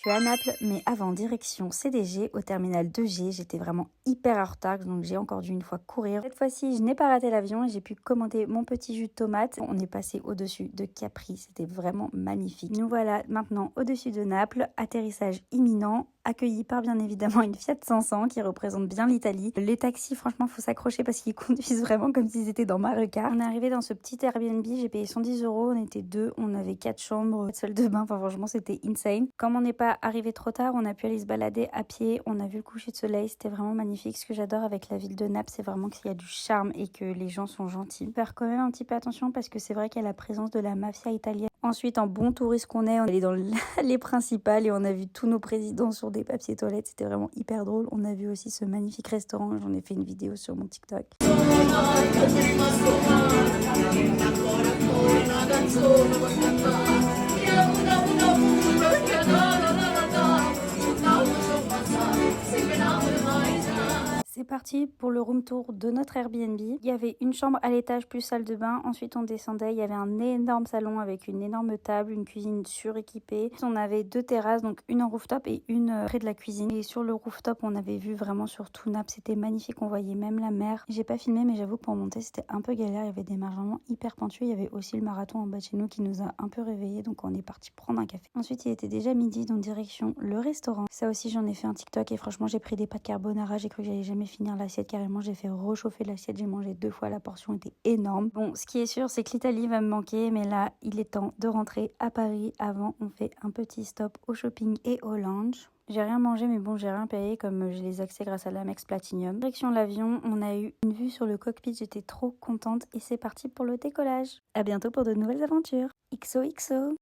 Je suis à Naples, mais avant, direction CDG au terminal 2G. J'étais vraiment hyper en retard, donc j'ai encore dû une fois courir. Cette fois-ci, je n'ai pas raté l'avion et j'ai pu commander mon petit jus de tomate. On est passé au-dessus de Capri, c'était vraiment magnifique. Nous voilà maintenant au-dessus de Naples, atterrissage imminent, accueilli par bien évidemment une Fiat 500 qui représente bien l'Italie. Les taxis, franchement, faut s'accrocher parce qu'ils conduisent vraiment comme s'ils étaient dans Mario Kart. On est arrivé dans ce petit Airbnb, j'ai payé 110 euros, on était deux, on avait 4 chambres, 4 salles de bain, enfin franchement c'était insane. Comme on n'est pas arrivé trop tard, on a pu aller se balader à pied, on a vu le coucher de soleil, c'était vraiment magnifique. Ce que j'adore avec la ville de Naples, c'est vraiment qu'il y a du charme et que les gens sont gentils. Faire quand même un petit peu attention parce que c'est vrai qu'il y a la présence de la mafia italienne. Ensuite, en bon touriste qu'on est, on est allé dans l'allée principale et on a vu tous nos présidents sur des papiers toilettes. C'était vraiment hyper drôle. On a vu aussi ce magnifique restaurant. J'en ai fait une vidéo sur mon TikTok. C'est parti pour le room tour de notre Airbnb. Il y avait une chambre à l'étage plus salle de bain. Ensuite, on descendait. Il y avait un énorme salon avec une énorme table, une cuisine suréquipée. On avait deux terrasses, donc une en rooftop et une près de la cuisine. Et sur le rooftop, on avait vu vraiment sur tout Naples. C'était magnifique. On voyait même la mer. J'ai pas filmé, mais j'avoue que pour monter, c'était un peu galère. Il y avait des marches vraiment hyper pentues. Il y avait aussi le marathon en bas de chez nous qui nous a un peu réveillés. Donc, on est parti prendre un café. Ensuite, il était déjà midi, donc direction le restaurant. Ça aussi, j'en ai fait un TikTok et franchement, j'ai pris des pâtes carbonara. J'ai cru que j'allais jamais finir l'assiette carrément, j'ai fait réchauffer l'assiette, j'ai mangé 2 fois, la portion était énorme. Bon, ce qui est sûr, c'est que l'Italie va me manquer, mais là, il est temps de rentrer à Paris. Avant, on fait un petit stop au shopping et au lounge. J'ai rien mangé, mais bon, j'ai rien payé comme j'ai les accès grâce à l'Amex Platinum. Direction l'avion, on a eu une vue sur le cockpit, j'étais trop contente et c'est parti pour le décollage. À bientôt pour de nouvelles aventures. XOXO.